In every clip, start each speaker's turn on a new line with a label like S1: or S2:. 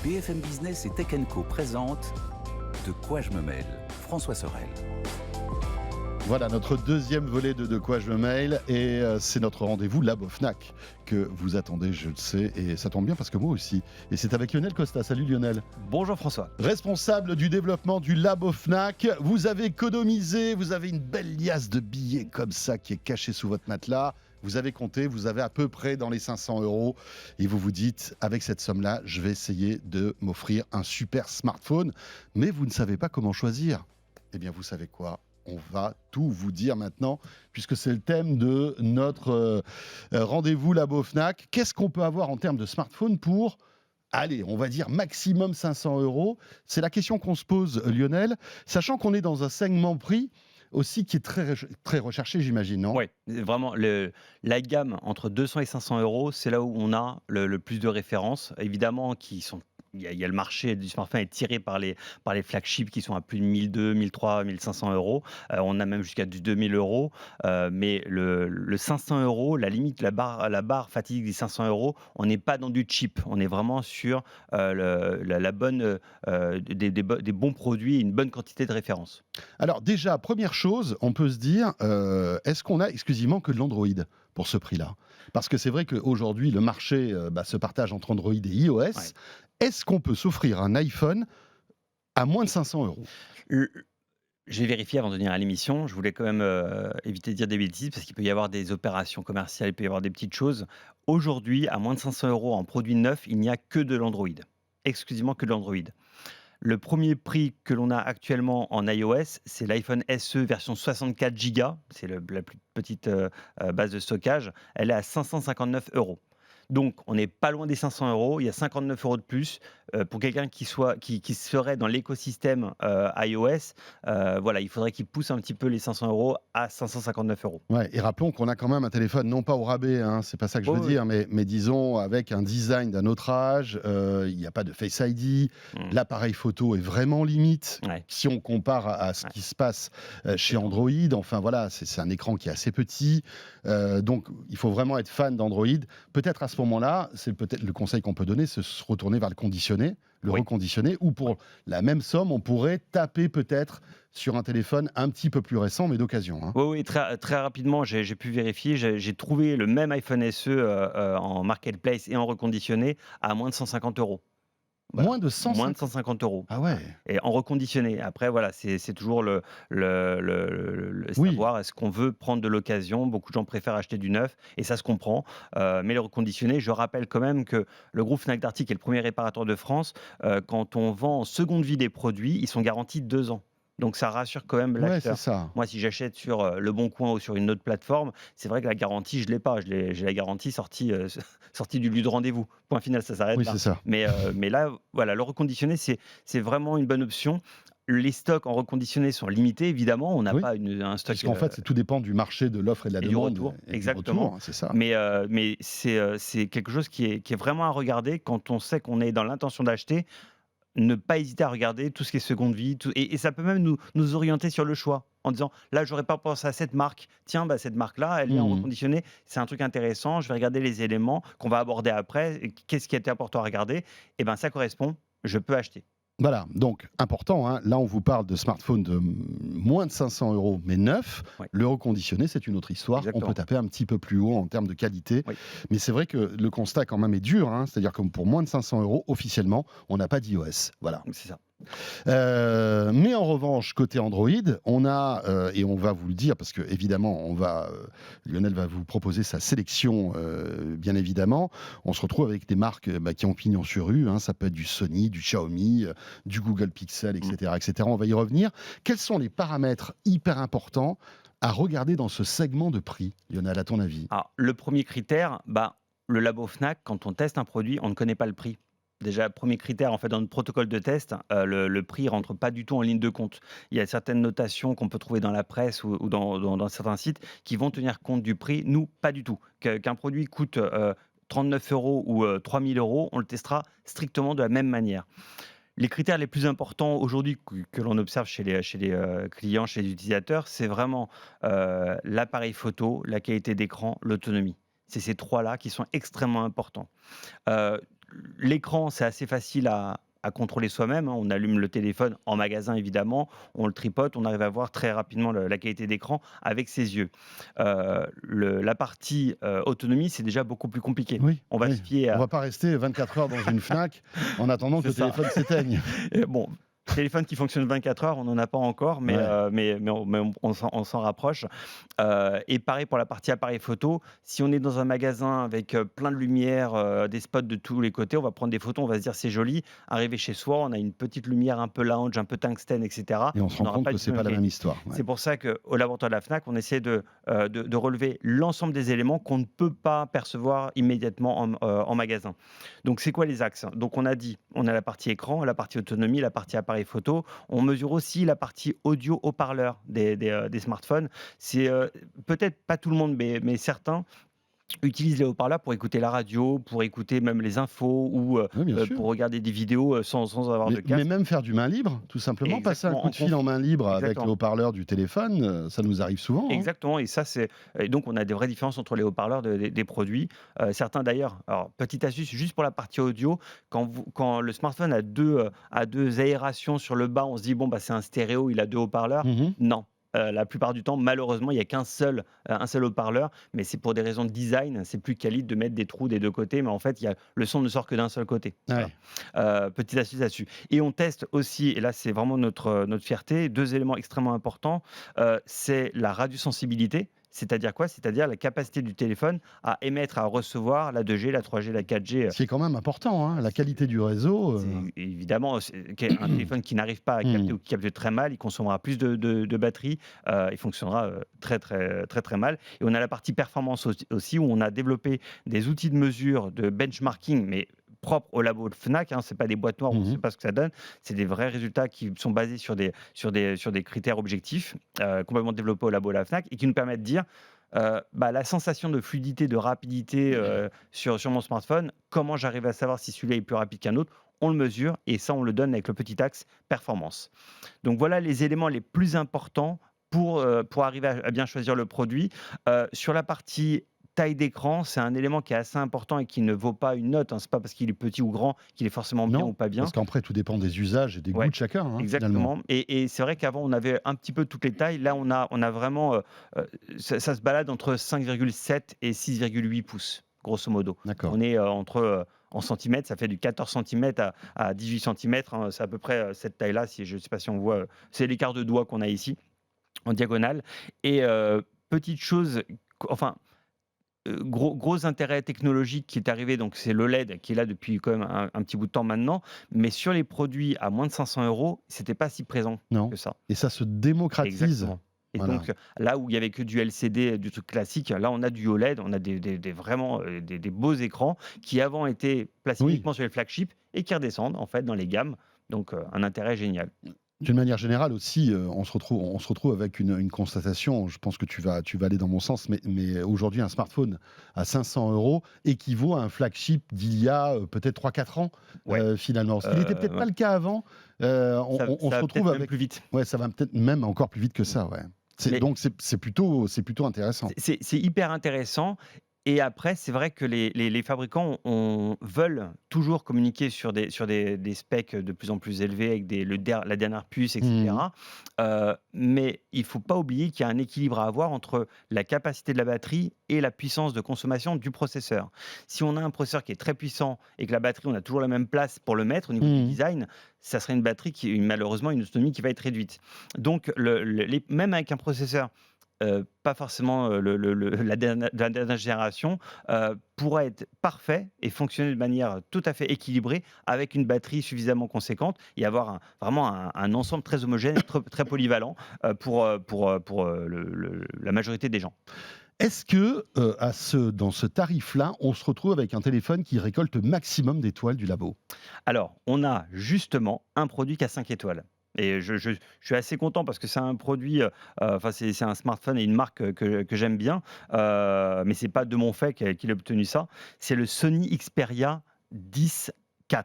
S1: BFM Business et Tech Co présente De quoi je me mêle, François Sorel.
S2: Voilà notre deuxième volet de quoi je me mêle et c'est notre rendez-vous Labo Fnac que vous attendez, je le sais, et ça tombe bien parce que moi aussi. Et c'est avec Lionel Costa. Salut Lionel.
S3: Bonjour François.
S2: Responsable du développement du Labo Fnac. Vous avez économisé, vous avez une belle liasse de billets comme ça qui est cachée sous votre matelas. Vous avez compté, vous avez à peu près dans les 500 € et vous vous dites, avec cette somme-là, je vais essayer de m'offrir un super smartphone. Mais vous ne savez pas comment choisir. Eh bien, vous savez quoi ? On va tout vous dire maintenant, puisque c'est le thème de notre rendez-vous Labo Fnac. Qu'est-ce qu'on peut avoir en termes de smartphone pour, allez, on va dire maximum 500 €? C'est la question qu'on se pose, Lionel, sachant qu'on est dans un segment prix aussi qui est très recherché, j'imagine, non ?
S3: Oui, vraiment, la gamme entre 200 et 500 €, c'est là où on a le plus de références, évidemment, il y a le marché du smartphone est tiré par les flagships qui sont à plus de 1200, 1300, 1500 €. On a même jusqu'à du 2000 €. Mais le 500 €, la limite, la barre fatidique des 500 €, on n'est pas dans du cheap. On est vraiment sur la bonne, des bons produits et une bonne quantité de références.
S2: Alors déjà, première chose, on peut se dire, est-ce qu'on a exclusivement que de l'Android pour ce prix-là ? Parce que c'est vrai qu'aujourd'hui, le marché se partage entre Android et iOS.
S3: Ouais.
S2: Est-ce qu'on peut s'offrir un iPhone à moins de 500 €?
S3: Le J'ai vérifié avant de venir à l'émission. Je voulais quand même éviter de dire des bêtises parce qu'il peut y avoir des opérations commerciales, il peut y avoir des petites choses. Aujourd'hui, à moins de 500 € en produit neuf, il n'y a que de l'Android. Exclusivement que de l'Android. Le premier prix que l'on a actuellement en iOS, c'est l'iPhone SE version 64 Go. C'est la plus petite base de stockage. Elle est à 559 €. Donc, on n'est pas loin des 500 €. Il y a 59 € de plus pour quelqu'un qui serait dans l'écosystème iOS. Voilà, il faudrait qu'il pousse un petit peu les 500 € à 559 €.
S2: Ouais, et rappelons qu'on a quand même un téléphone, non pas au rabais, hein, c'est pas ça que je veux
S3: Oh, oui.
S2: dire, mais disons avec un design d'un autre âge, il n'y a pas de Face ID,
S3: Mm.
S2: l'appareil photo est vraiment limite,
S3: Ouais.
S2: si on compare à ce
S3: Ouais.
S2: qui se passe chez
S3: Exactement.
S2: Android, enfin voilà, c'est un écran qui est assez petit, donc il faut vraiment être fan d'Android. Peut-être à ce moment-là, c'est peut-être le conseil qu'on peut donner, c'est se retourner vers le
S3: Oui.
S2: reconditionné, ou pour la même somme, on pourrait taper peut-être sur un téléphone un petit peu plus récent, mais d'occasion, hein.
S3: Oui, oui, très rapidement, j'ai pu vérifier. J'ai trouvé le même iPhone SE en marketplace et en reconditionné à moins de 150 €. Voilà,
S2: Moins de
S3: moins de
S2: 150.
S3: 150 €.
S2: Ah ouais,
S3: Et en reconditionné. Après, voilà, c'est toujours le
S2: oui.
S3: savoir, est-ce qu'on veut prendre de l'occasion? Beaucoup de gens préfèrent acheter du neuf et ça se comprend. Mais le reconditionné, je rappelle quand même que le groupe Fnac Darty, qui est le premier réparateur de France, quand on vend en seconde vie des produits, ils sont garantis 2 ans. Donc ça rassure quand même
S2: Ouais, c'est
S3: l'acheteur.
S2: ça.
S3: Moi, si j'achète sur Leboncoin ou sur une autre plateforme, c'est vrai que la garantie, je ne l'ai pas. J'ai la garantie sortie, sortie du lieu de rendez-vous. Point final, ça s'arrête
S2: Oui,
S3: là.
S2: c'est ça.
S3: Mais là, voilà, le reconditionné, c'est vraiment une bonne option. Les stocks en reconditionné sont limités, évidemment. On n'a
S2: Oui,
S3: pas un stock
S2: puisqu'en fait, tout dépend du marché, de l'offre et de la
S3: et du
S2: demande
S3: retour.
S2: et du
S3: Exactement.
S2: retour, hein, c'est ça.
S3: Mais c'est quelque chose qui est vraiment à regarder quand on sait qu'on est dans l'intention d'acheter. Ne pas hésiter à regarder tout ce qui est seconde vie, et ça peut même nous orienter sur le choix en disant: «Là, j'aurais pas pensé à cette marque. Tiens, bah, cette marque-là, elle est en
S2: Mmh.
S3: reconditionné, c'est un truc intéressant, je vais regarder les éléments qu'on va aborder après et qu'est-ce qui était important à regarder? Et ben, ça correspond, je peux acheter».
S2: Voilà, donc important, hein, là, on vous parle de smartphones de moins de 500 € mais neufs.
S3: Oui,
S2: Le reconditionné, c'est une autre histoire. On peut
S3: exactement.
S2: taper un petit peu plus haut en termes de qualité.
S3: Oui,
S2: Mais c'est vrai que le constat, quand même, est dur, hein. C'est-à-dire que pour moins de 500 € officiellement, on n'a pas d'iOS. Voilà.
S3: c'est ça.
S2: Mais en revanche, côté Android, on a, et on va vous le dire, parce que évidemment, Lionel va vous proposer sa sélection, bien évidemment. On se retrouve avec des marques qui ont pignon sur rue, hein. Ça peut être du Sony, du Xiaomi, du Google Pixel,
S3: Mmh.
S2: etc., etc. On va y revenir. Quels sont les paramètres hyper importants à regarder dans ce segment de prix, Lionel, à ton avis?
S3: Alors, le premier critère, bah, le labo Fnac, quand on teste un produit, on ne connaît pas le prix. Déjà, premier critère, en fait, dans notre protocole de test, le prix rentre pas du tout en ligne de compte. Il y a certaines notations qu'on peut trouver dans la presse ou dans certains sites qui vont tenir compte du prix. Nous, pas du tout. Qu'un produit coûte 39 € ou 3 000 €, on le testera strictement de la même manière. Les critères les plus importants aujourd'hui que l'on observe chez les clients, chez les utilisateurs, c'est vraiment l'appareil photo, la qualité d'écran, l'autonomie. C'est ces 3 là qui sont extrêmement importants. Heu, l'écran, c'est assez facile à contrôler soi-même, hein. On allume le téléphone en magasin, évidemment, on le tripote, on arrive à voir très rapidement la qualité d'écran avec ses yeux. La partie autonomie, c'est déjà beaucoup plus compliqué.
S2: Oui,
S3: On va
S2: oui.
S3: se fier
S2: On
S3: à...
S2: va pas rester 24 heures dans une Fnac en attendant que
S3: C'est
S2: le
S3: ça.
S2: téléphone s'éteigne.
S3: Bon, téléphone qui fonctionne 24 heures, on n'en a pas encore, mais,
S2: Ouais.
S3: on s'en rapproche. Et pareil pour la partie appareil photo. Si on est dans un magasin avec plein de lumière, des spots de tous les côtés, on va prendre des photos, on va se dire c'est joli. Arrivé chez soi, on a une petite lumière un peu lounge, un peu tungstène, etc.
S2: Et on se
S3: On
S2: rend
S3: n'aura
S2: compte
S3: pas
S2: que
S3: du tout
S2: c'est
S3: la
S2: pas
S3: même
S2: la même
S3: qualité.
S2: histoire. Ouais.
S3: C'est pour ça qu'au laboratoire de la Fnac, on essaie de relever l'ensemble des éléments qu'on ne peut pas percevoir immédiatement en magasin. Donc, c'est quoi les axes? Donc, on a dit, on a la partie écran, la partie autonomie, la partie appareil photo. On mesure aussi la partie audio haut-parleur des smartphones. C'est peut-être pas tout le monde, mais certains utilisent les haut-parleurs pour écouter la radio, pour écouter même les infos ou
S2: Oui, bien sûr.
S3: pour regarder des vidéos sans avoir de
S2: Mais
S3: casque.
S2: même faire du main libre, tout simplement, passer un
S3: Exactement,
S2: coup de fil en main libre avec le
S3: exactement.
S2: haut-parleur du téléphone, ça nous arrive souvent, hein.
S3: Exactement, et ça, et donc on a des vraies différences entre les haut-parleurs des produits. Certains d'ailleurs, alors petite astuce, juste pour la partie audio, quand le smartphone a 2 aérations sur le bas, on se dit: «Bon, bah, c'est un stéréo, il a 2 haut-parleurs».
S2: Mmh.
S3: Non, la plupart du temps, malheureusement, il y a un seul haut-parleur, mais c'est pour des raisons de design. C'est plus quali de mettre des trous des 2 côtés, mais en fait, le son ne sort que d'un seul côté. Voilà.
S2: Ouais.
S3: Petite astuce là-dessus, et on teste aussi, et là, c'est vraiment notre fierté, 2 éléments extrêmement importants, c'est la radiosensibilité. C'est-à-dire quoi? C'est-à-dire la capacité du téléphone à émettre, à recevoir la 2G, la 3G, la 4G.
S2: Ce qui est quand même important, hein, la qualité du réseau.
S3: C'est évidemment, un téléphone qui n'arrive pas à capter ou qui capte très mal, il consommera plus de batterie, il fonctionnera très, très, très, très mal. Et on a la partie performance aussi, où on a développé des outils de mesure, de benchmarking, mais propres au labo de Fnac, hein. C'est pas des boîtes noires où on ne
S2: Mmh.
S3: sait pas ce que ça donne. C'est des vrais résultats qui sont basés sur des critères objectifs, complètement développés au labo de la Fnac, et qui nous permettent de dire bah, la sensation de fluidité, de rapidité sur mon smartphone, comment j'arrive à savoir si celui-là est plus rapide qu'un autre? On le mesure, et ça, on le donne avec le petit axe performance. Donc voilà les éléments les plus importants pour arriver à bien choisir le produit. Sur la partie taille d'écran, c'est un élément qui est assez important et qui ne vaut pas une note, hein. C'est pas parce qu'il est petit ou grand qu'il est forcément bien ou
S2: Non,
S3: pas bien.
S2: parce qu'après, tout dépend des usages et des goûts
S3: Ouais,
S2: de chacun, hein, finalement.
S3: exactement, et c'est vrai qu'avant, on avait un petit peu toutes les tailles. Là, on a vraiment, ça se balade entre 5,7 et 6,8 pouces, grosso modo.
S2: D'accord.
S3: On est, en centimètres, ça fait du 14 centimètres à 18 centimètres, hein. C'est à peu près, cette taille-là, si je ne sais pas si on voit, c'est l'écart de doigt qu'on a ici, en diagonale. Et petite chose, enfin, gros intérêt technologique qui est arrivé, donc c'est l'OLED qui est là depuis quand même un petit bout de temps maintenant, mais sur les produits à moins de 500 €, c'était pas si présent
S2: Non.
S3: que ça.
S2: Et ça se démocratise.
S3: Exactement. Et
S2: Voilà.
S3: donc là où il y avait que du LCD, du truc classique, là on a du OLED, on a vraiment des beaux écrans qui avant étaient placés
S2: Oui.
S3: uniquement sur les flagships et qui redescendent en fait dans les gammes. Donc un intérêt génial.
S2: D'une manière générale aussi, on se retrouve avec une constatation. Je pense que tu vas aller dans mon sens, mais aujourd'hui, un smartphone à 500 € équivaut à un flagship d'il y a peut-être 3-4 ans,
S3: Ouais.
S2: finalement. Ce qui n'était peut-être pas
S3: Ouais.
S2: le cas avant. On
S3: Ça
S2: se
S3: va
S2: retrouve
S3: peut-être même
S2: avec.
S3: plus vite.
S2: Ouais, ça va peut-être même encore plus vite que ça. Ouais.
S3: Mais
S2: Donc c'est plutôt intéressant.
S3: c'est hyper intéressant, et après, c'est vrai que les fabricants veulent toujours communiquer sur des specs de plus en plus élevés avec la dernière puce, et
S2: Mmh.
S3: cetera. Mais il ne faut pas oublier qu'il y a un équilibre à avoir entre la capacité de la batterie et la puissance de consommation du processeur. Si on a un processeur qui est très puissant et que la batterie, on a toujours la même place pour le mettre au niveau du
S2: Mmh.
S3: design, ça serait une batterie qui, malheureusement, une autonomie qui va être réduite. Donc même avec un processeur pas forcément la dernière génération, pourrait être parfait et fonctionner de manière tout à fait équilibrée avec une batterie suffisamment conséquente, et avoir vraiment un ensemble très homogène et très polyvalent pour la majorité des gens.
S2: Est-ce que dans ce tarif-là, on se retrouve avec un téléphone qui récolte le maximum d'étoiles du labo?
S3: Alors, on a justement un produit qui a 5 étoiles. Et je suis assez content parce que c'est un produit, enfin c'est un smartphone et une marque que j'aime bien, mais c'est pas de mon fait qu'il a obtenu ça. C'est le Sony Xperia 10 IV.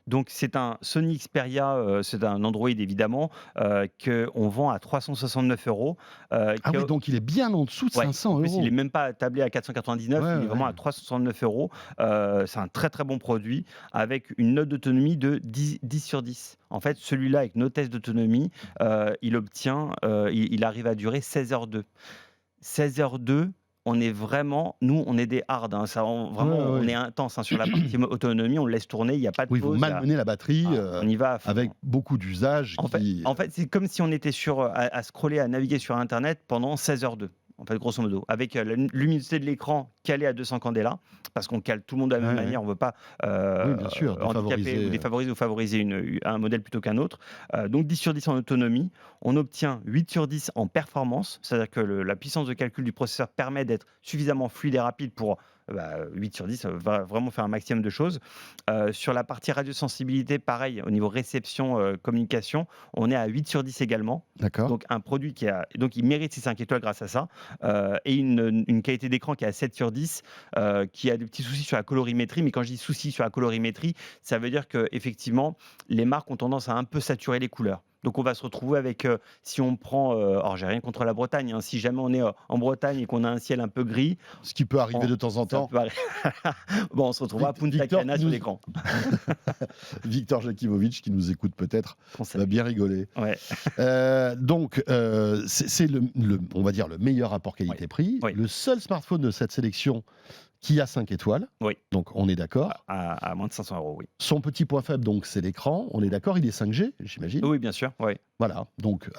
S3: Donc c'est un Sony Xperia, c'est un Android évidemment, qu'on vend à 369 €,
S2: Ah
S3: qui
S2: oui,
S3: a
S2: donc il est bien en dessous de
S3: ouais,
S2: 500
S3: en plus il est
S2: euros.
S3: même pas tablé à 499,
S2: Ouais,
S3: il est vraiment
S2: ouais.
S3: à 369 €. C'est un très, très bon produit avec une note d'autonomie de 10/10. En fait, celui-là avec nos tests d'autonomie, il arrive à durer 16h02. 16h02, on est vraiment nous, on est des hards, hein,
S2: Ouais,
S3: vraiment,
S2: ouais,
S3: on est
S2: ouais.
S3: intense, hein, sur la partie autonomie, on le laisse tourner, il y a pas de
S2: Oui, vous
S3: pause,
S2: malmenez la batterie,
S3: on y va à
S2: avec
S3: fond.
S2: beaucoup d'usages
S3: En fait
S2: qui,
S3: en fait, c'est comme si on était à scroller, à naviguer sur internet pendant 16h02, en fait, grosso modo, avec, la luminosité de l'écran calée à 200 candela, parce qu'on cale tout le monde de la
S2: ouais,
S3: même
S2: ouais.
S3: manière, on ne veut pas,
S2: Oui, bien sûr,
S3: handicaper ou
S2: défavoriser,
S3: défavoriser ou favoriser un modèle plutôt qu'un autre. Donc 10/10 en autonomie, on obtient 8/10 en performance, c'est-à-dire que la puissance de calcul du processeur permet d'être suffisamment fluide et rapide pour, 8/10, va vraiment faire un maximum de choses. Sur la partie radiosensibilité, pareil, au niveau réception, communication, on est à 8/10 également.
S2: d'accord.
S3: Donc un produit donc il mérite ses 5 étoiles grâce à ça, et une qualité d'écran qui est à 7/10, qui a des petits soucis sur la colorimétrie. Mais quand je dis soucis sur la colorimétrie, ça veut dire qu'effectivement, les marques ont tendance à un peu saturer les couleurs. Donc on va se retrouver avec, si on prend, alors j'ai rien contre la Bretagne, hein, si jamais on est, en Bretagne et qu'on a un ciel un peu gris,
S2: Ce qui peut arriver
S3: on
S2: de temps en
S3: ça
S2: temps.
S3: peut arri bon, on se retrouvera à Punta
S2: Victor
S3: Cana
S2: qui
S3: sur
S2: nous
S3: l'écran.
S2: Victor Jakimovic qui nous écoute peut-être,
S3: On sait.
S2: va bien rigoler.
S3: Ouais,
S2: Donc, c'est on va dire le meilleur rapport
S3: oui,
S2: qualité-prix.
S3: oui,
S2: Le seul smartphone de cette sélection qui a 5 étoiles,
S3: oui,
S2: donc on est d'accord.
S3: à moins de 500 €, oui.
S2: Son petit point faible, donc, c'est l'écran. On est d'accord, il est 5G, j'imagine.
S3: Oui, bien sûr, oui.
S2: Voilà. Donc,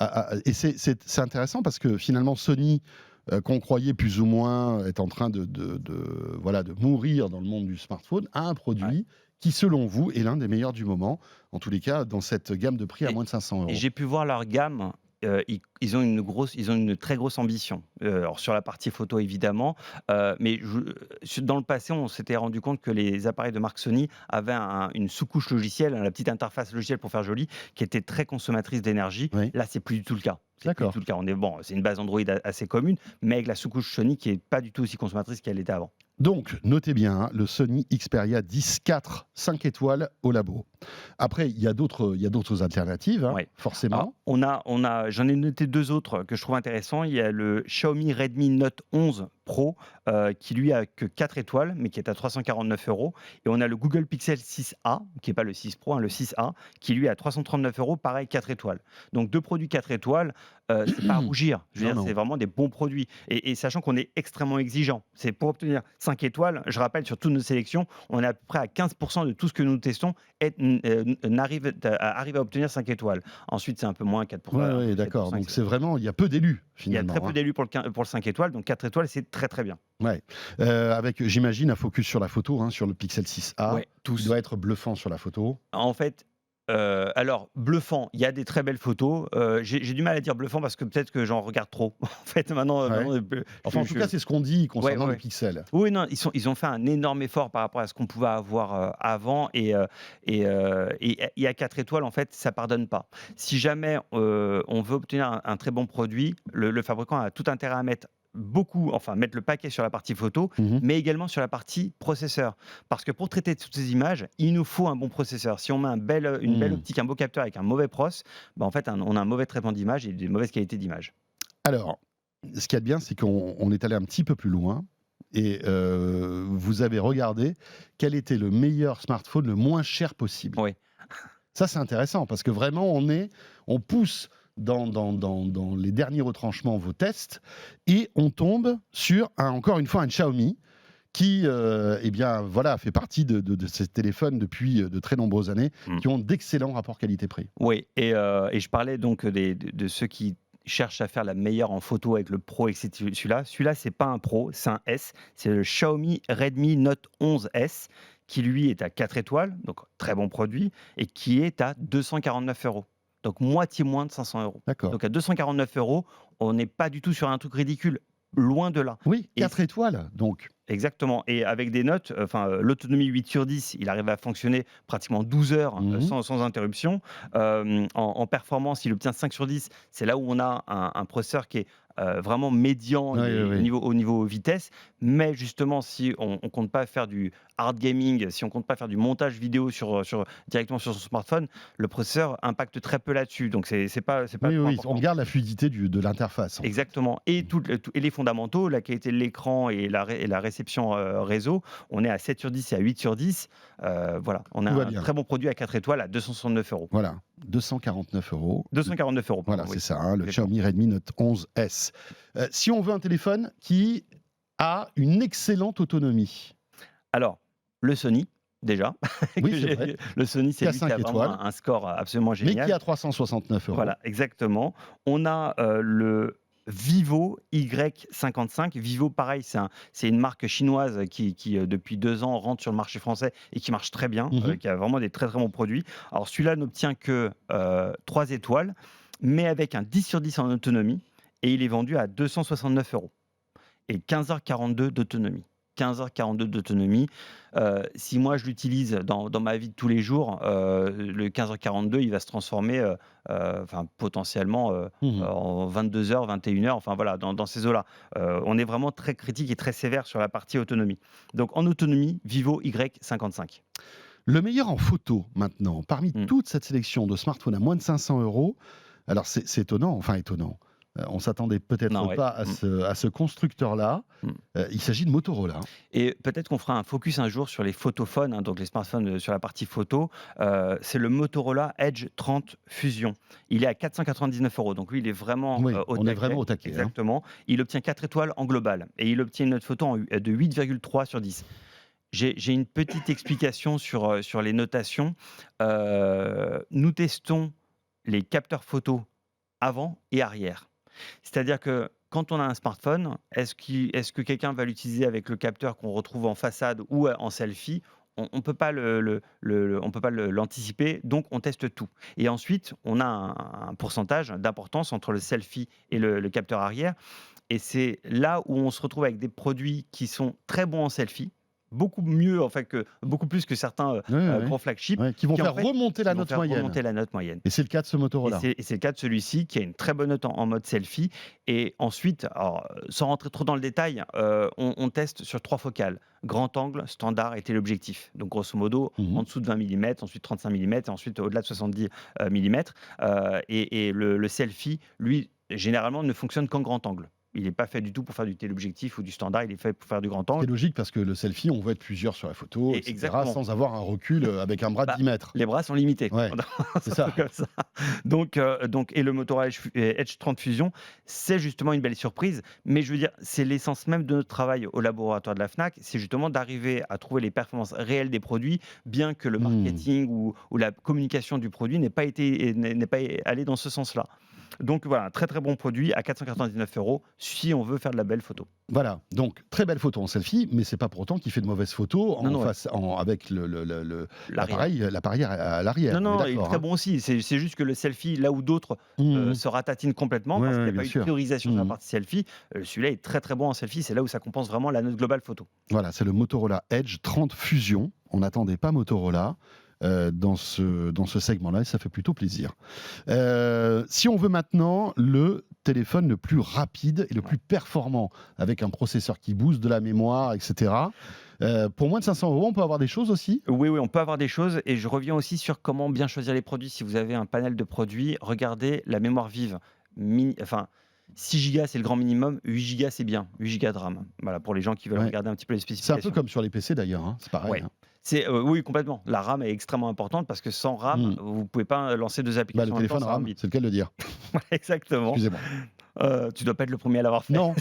S2: et c'est intéressant parce que finalement, Sony, qu'on croyait plus ou moins être en train voilà, de mourir dans le monde du smartphone, a un
S3: Ouais.
S2: produit qui, selon vous, est l'un des meilleurs du moment. En tous les cas, dans cette gamme de prix à
S3: Et
S2: moins de 500
S3: et
S2: euros.
S3: j'ai pu voir leur gamme, ils ont une très grosse ambition. Alors sur la partie photo évidemment, mais dans le passé, on s'était rendu compte que les appareils de marque Sony avaient une sous-couche logicielle, hein, la petite interface logicielle pour faire joli, qui était très consommatrice d'énergie.
S2: Oui,
S3: Là, c'est plus du tout le cas. C'est plus du
S2: d'accord.
S3: tout le cas. C'est une base Android assez commune, mais avec la sous-couche Sony qui est pas du tout aussi consommatrice qu'elle était avant.
S2: Donc, notez bien, hein, le Sony Xperia 10 4, 5 étoiles au labo. Après, il y a d'autres alternatives, hein,
S3: Ouais. Alors,
S2: forcément.
S3: j'en ai noté 2 autres que je trouve intéressants. Il y a le Xiaomi Redmi Note 11 Pro, qui lui a que 4 étoiles, mais qui est à 349 €. Et on a le Google Pixel 6a, qui est pas le 6 Pro, hein, le 6a, qui lui est à 339 €, pareil 4 étoiles. Donc 2 produits 4 étoiles, c'est pas à rougir. Je veux
S2: Non,
S3: dire,
S2: non.
S3: c'est vraiment des bons produits et sachant qu'on est extrêmement exigeant. C'est pour obtenir 5 étoiles, je rappelle sur toutes nos sélections, on est à peu près à 15 de tout ce que nous testons arrive à obtenir 5 étoiles. Ensuite, c'est un peu moins, 4
S2: Ouais, ouais, d'accord. Donc, c'est vraiment, il y a peu d'élus,
S3: il y a
S2: finalement,
S3: très peu
S2: hein.
S3: d'élus pour le 5 étoiles, donc 4 étoiles, c'est très, très bien.
S2: Ouais. Avec, j'imagine, un focus sur la photo, hein, sur le Pixel 6a.
S3: Ouais,
S2: Il doit être bluffant sur la photo.
S3: En fait, alors bluffant, il y a des très belles photos. J'ai du mal à dire bluffant parce que peut-être que j'en regarde trop. En fait,
S2: Ouais.
S3: maintenant,
S2: Enfin, en tout
S3: je
S2: cas, c'est ce qu'on dit
S3: ouais,
S2: concernant
S3: ouais,
S2: le
S3: ouais.
S2: Pixel.
S3: Oui, non, ils ont fait un énorme effort par rapport à ce qu'on pouvait avoir, avant et à 4 étoiles, en fait, ça pardonne pas. Si jamais, on veut obtenir un très bon produit, le fabricant a tout intérêt à mettre le paquet sur la partie photo,
S2: Mmh.
S3: mais également sur la partie processeur. Parce que pour traiter toutes ces images, il nous faut un bon processeur. Si on met une belle
S2: Mmh.
S3: optique, un beau capteur avec un mauvais pros, en fait, on a un mauvais traitement d'image et de mauvaise qualité d'image.
S2: Alors, ce qu'il y a de bien, c'est qu'on est allé un petit peu plus loin et vous avez regardé quel était le meilleur smartphone le moins cher possible.
S3: Oui.
S2: Ça, c'est intéressant parce que vraiment, on pousse dans les derniers retranchements vos tests et on tombe sur, encore une fois, un Xiaomi qui, eh bien, voilà, fait partie de ces téléphones depuis de très nombreuses années
S3: Mmh.
S2: qui ont d'excellents rapports qualité-prix.
S3: Oui, et je parlais donc de ceux qui cherchent à faire la meilleure en photo avec le Pro et que c'est celui-là, c'est pas un Pro, c'est un S. C'est le Xiaomi Redmi Note 11 S qui lui est à 4 étoiles, donc très bon produit, et qui est à 249 €. Donc moitié moins de 500 €.
S2: D'accord.
S3: Donc à 249 €, on n'est pas du tout sur un truc ridicule, loin de là.
S2: Oui,
S3: Et
S2: 4 étoiles, donc.
S3: Exactement, et avec des notes, l'autonomie 8/10, il arrive à fonctionner pratiquement 12 heures,
S2: Mmh.
S3: sans interruption. En performance, il obtient 5/10, c'est là où on a un processeur qui est vraiment médian
S2: Oui, oui, oui.
S3: au niveau vitesse. Mais justement, si on ne compte pas faire du hard gaming, si on ne compte pas faire du montage vidéo directement sur son smartphone, le processeur impacte très peu là-dessus. Donc, c'est pas
S2: Oui,
S3: trop
S2: oui, on
S3: important.
S2: garde la fluidité de l'interface, en fait.
S3: Exactement. Et les fondamentaux, la qualité de l'écran et la réception réseau, on est à 7 sur 10 et à 8 sur 10. Voilà, on a
S2: Tout va
S3: un
S2: bien.
S3: très bon produit à 4 étoiles à 269 euros.
S2: Voilà, 249 €.
S3: 249 euros,
S2: Voilà,
S3: pardon,
S2: c'est
S3: oui.
S2: ça, hein, le
S3: Exactement.
S2: Xiaomi Redmi Note 11S. Si on veut un téléphone qui a une excellente autonomie,
S3: Alors, le Sony, déjà,
S2: oui, c'est vrai,
S3: le Sony, c'est
S2: qui a
S3: lui qui
S2: 5
S3: a vraiment
S2: étoiles,
S3: un score absolument
S2: mais qui
S3: génial.
S2: a 369 €.
S3: Voilà, exactement. On a le Vivo Y55. Vivo, pareil, c'est une marque chinoise qui, depuis 2 ans, rentre sur le marché français et qui marche très bien,
S2: Mmh.
S3: qui a vraiment des très, très bons produits. Alors celui-là n'obtient que 3 étoiles, mais avec un 10 sur 10 en autonomie et il est vendu à 269 € et 15h42 d'autonomie. 15h42 d'autonomie. Si moi je l'utilise dans ma vie de tous les jours, le 15h42, il va se transformer enfin, potentiellement
S2: Mmh.
S3: en 22h, 21h, enfin voilà, dans ces eaux-là. On est vraiment très critique et très sévère sur la partie autonomie. Donc en autonomie, Vivo Y55.
S2: Le meilleur en photo maintenant, parmi
S3: Mm.
S2: toute cette sélection de smartphones à moins de 500 €, alors c'est étonnant, enfin étonnant, on s'attendait peut-être
S3: Non, ouais.
S2: pas à ce constructeur-là,
S3: Mm.
S2: il s'agit de Motorola.
S3: Et peut-être qu'on fera un focus un jour sur les photophones, hein, donc les smartphones sur la partie photo. C'est le Motorola Edge 30 Fusion. Il est à 499 €. Donc lui, il est vraiment
S2: Oui,
S3: au
S2: on est
S3: taquet.
S2: vraiment au taquet, hein.
S3: Exactement. Il obtient 4 étoiles en global et il obtient une note photo de 8,3 sur 10. J'ai une petite explication sur les notations. Nous testons les capteurs photo avant et arrière. C'est-à-dire que quand on a un smartphone, est-ce que quelqu'un va l'utiliser avec le capteur qu'on retrouve en façade ou en selfie? On ne peut pas on peut pas l'anticiper, donc on teste tout. Et ensuite, on a un pourcentage d'importance entre le selfie et le capteur arrière. Et c'est là où on se retrouve avec des produits qui sont très bons en selfie, beaucoup mieux en fait beaucoup plus que certains
S2: Oui, oui, oui.
S3: gros flagships,
S2: Ouais, qui vont
S3: qui en
S2: faire
S3: fait
S2: remonter
S3: qui
S2: la
S3: vont
S2: note
S3: faire
S2: moyenne.
S3: remonter la note moyenne.
S2: Et c'est le cas de ce
S3: Et
S2: Motorola.
S3: c'est le cas de celui-ci qui a une très bonne note en mode selfie. Et ensuite, alors, sans rentrer trop dans le détail, on teste sur 3 focales: grand angle, standard et téléobjectif. Donc grosso modo,
S2: Mmh.
S3: en dessous de 20 millimètres, ensuite 35 millimètres et ensuite au-delà de 70 millimètres. Et le selfie, lui, généralement, ne fonctionne qu'en grand angle. Il n'est pas fait du tout pour faire du téléobjectif ou du standard, il est fait pour faire du grand
S2: Ce qui est
S3: angle.
S2: logique parce que le selfie, on veut être plusieurs sur la photo,
S3: Et
S2: etc.,
S3: exactement.
S2: sans avoir un recul, avec un bras de
S3: Bah,
S2: 10 mètres.
S3: les bras sont limités.
S2: Ouais, c'est
S3: C'est un
S2: ça.
S3: peu comme ça. Donc et le Motorola Edge 30 Fusion, c'est justement une belle surprise. Mais je veux dire, c'est l'essence même de notre travail au laboratoire de la Fnac, c'est justement d'arriver à trouver les performances réelles des produits, bien que le
S2: Mmh.
S3: marketing ou la communication du produit n'ait pas allé dans ce sens-là. Donc voilà, un très, très bon produit à 499 € si on veut faire de la belle photo.
S2: Voilà, donc très belle photo en selfie, mais c'est pas pour autant qu'il fait de mauvaises photos
S3: Non,
S2: en
S3: non, ouais,
S2: face avec
S3: l'arrière.
S2: l'appareil à l'arrière,
S3: Non,
S2: on est
S3: non, il est
S2: d'accord,
S3: très
S2: hein?
S3: bon aussi. C'est juste que le selfie, là où d'autres
S2: Mmh.
S3: se ratatinent complètement
S2: Ouais,
S3: parce qu'il
S2: ouais,
S3: n'y a
S2: bien
S3: pas eu de
S2: sûr.
S3: priorisation sur la
S2: Mmh.
S3: partie selfie, celui-là est très, très bon en selfie. C'est là où ça compense vraiment la note globale photo.
S2: Voilà, c'est le Motorola Edge 30 Fusion. On n'attendait pas Motorola, dans ce segment-là et ça fait plutôt plaisir. Si on veut maintenant le téléphone le plus rapide et le
S3: Ouais.
S2: plus performant, avec un processeur qui booste, de la mémoire, et cetera, pour moins de 500 €, on peut avoir des choses aussi?
S3: Oui, oui, on peut avoir des choses et je reviens aussi sur comment bien choisir les produits. Si vous avez un panel de produits, regardez la mémoire vive. Enfin, 6 gigas, c'est le grand minimum, 8 gigas, c'est bien, 8 gigas de RAM. Voilà, pour les gens qui veulent
S2: Ouais.
S3: regarder un petit peu les
S2: C'est un peu
S3: spécifications.
S2: comme sur les PC d'ailleurs, hein, c'est pareil,
S3: Ouais.
S2: hein.
S3: Oui, complètement. La RAM est extrêmement importante parce que sans RAM,
S2: Mmh.
S3: vous ne pouvez pas lancer 2
S2: Bah, le
S3: applications en même temps,
S2: téléphone
S3: ça va
S2: RAM,
S3: vite.
S2: c'est le cas de le dire.
S3: Exactement.
S2: Excusez-moi.
S3: Tu dois pas être le premier à l'avoir fait.
S2: Non,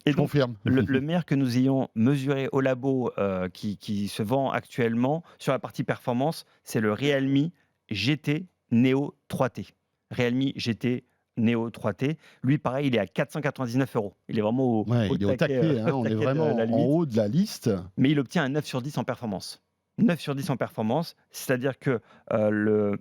S3: Et
S2: je
S3: donc,
S2: confirme.
S3: le meilleur que nous ayons mesuré au labo, qui se vend actuellement sur la partie performance, c'est le Realme GT Neo 3T. Realme GT Neo 3T. Lui, pareil, il est à 499 €. Il est vraiment
S2: Ouais,
S3: au
S2: il est au
S3: taquet,
S2: taquet, hein,
S3: au
S2: on est
S3: taquet de
S2: vraiment
S3: la
S2: en
S3: limite.
S2: haut de la liste.
S3: Mais il obtient un 9 sur 10 en performance. 9 sur 10 en performance, c'est-à-dire que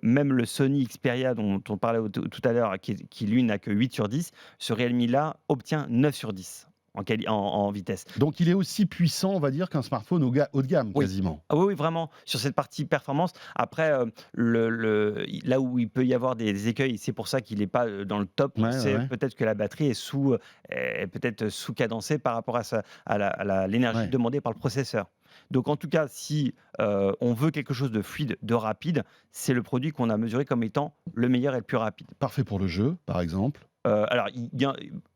S3: même le Sony Xperia dont on parlait tout à l'heure, qui lui n'a que 8 sur 10, ce Realme-là obtient 9 sur 10. en vitesse.
S2: Donc il est aussi puissant, on va dire, qu'un smartphone haut de gamme,
S3: Oui.
S2: quasiment.
S3: Ah oui, oui, vraiment, sur cette partie performance. Après, là où il peut y avoir des écueils, c'est pour ça qu'il n'est pas dans le top,
S2: Ouais,
S3: c'est
S2: ouais.
S3: peut-être que la batterie est peut-être sous-cadencée par rapport à l'énergie
S2: Ouais.
S3: demandée par le processeur. Donc en tout cas, si on veut quelque chose de fluide, de rapide, c'est le produit qu'on a mesuré comme étant le meilleur et le plus rapide.
S2: Parfait pour le jeu, par exemple.
S3: Alors,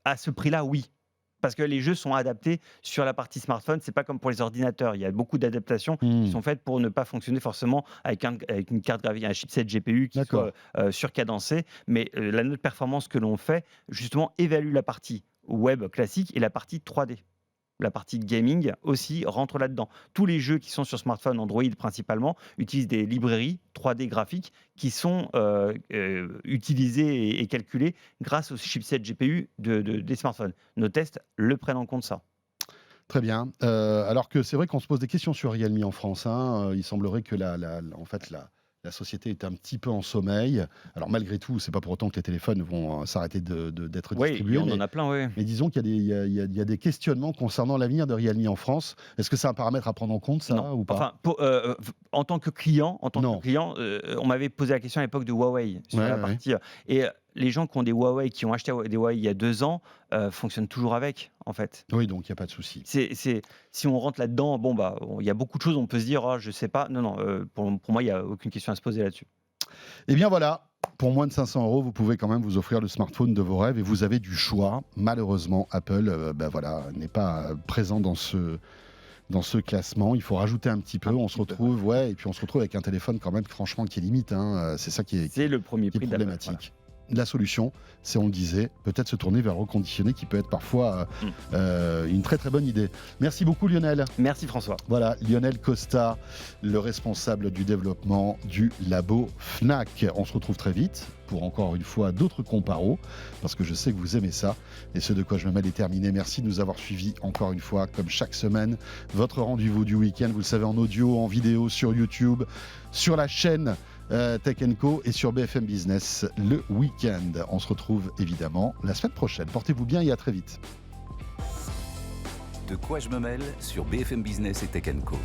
S3: à ce prix-là, oui. Parce que les jeux sont adaptés sur la partie smartphone. C'est pas comme pour les ordinateurs. Il y a beaucoup d'adaptations qui sont faites pour ne pas fonctionner forcément avec une carte graphique, un chipset GPU qui
S2: D'accord.
S3: soit surcadencé. Mais la note performance que l'on fait, justement, évalue la partie web classique et la partie 3D. La partie gaming aussi rentre là-dedans. Tous les jeux qui sont sur smartphone, Android principalement, utilisent des librairies 3D graphiques qui sont utilisées et calculées grâce au chipset GPU des smartphones. Nos tests le prennent en compte ça.
S2: Très bien. Alors que c'est vrai qu'on se pose des questions sur Realme en France, hein. Il semblerait que en fait, la société est un petit peu en sommeil. Alors malgré tout, c'est pas pour autant que les téléphones vont s'arrêter d'être
S3: Oui,
S2: distribués.
S3: on en a plein, oui.
S2: Mais disons qu'il y a des questionnements concernant l'avenir de Realme en France. Est-ce que c'est un paramètre à prendre en compte, ça,
S3: Non.
S2: ou pas?
S3: Enfin, en tant que client,
S2: Non.
S3: on m'avait posé la question à l'époque de Huawei sur
S2: Ouais,
S3: la
S2: ouais.
S3: partie. Et les gens qui ont des Huawei, qui ont acheté des Huawei il y a 2 ans, fonctionnent toujours avec, en fait.
S2: Oui, donc il n'y a pas de souci.
S3: Si on rentre là-dedans, bon, bah, il y a beaucoup de choses, on peut se dire, ah, je sais pas. Non, non, pour moi, il n'y a aucune question à se poser là-dessus.
S2: Eh bien voilà, pour moins de 500 €, vous pouvez quand même vous offrir le smartphone de vos rêves et vous avez du choix. Malheureusement, Apple n'est pas présent dans ce classement. Il faut rajouter un petit peu. On se retrouve, et puis on se retrouve avec un téléphone quand même, franchement, qui est limite, hein. C'est ça qui est
S3: C'est le premier prix d'Apple,
S2: problématique. La solution, c'est, on le disait, peut-être se tourner vers le reconditionné qui peut être parfois une très très bonne idée. Merci beaucoup, Lionel.
S3: Merci François.
S2: Voilà, Lionel Costa, le responsable du développement du labo Fnac. On se retrouve très vite pour encore une fois d'autres comparos, parce que je sais que vous aimez ça. Et ce de quoi je me mêle est terminé. Merci de nous avoir suivis encore une fois, comme chaque semaine. Votre rendez-vous du week-end, vous le savez, en audio, en vidéo, sur YouTube, sur la chaîne Tech & Co et sur BFM Business le week-end. On se retrouve évidemment la semaine prochaine. Portez-vous bien et à très vite.
S1: De quoi je me mêle sur BFM Business et Tech & Co.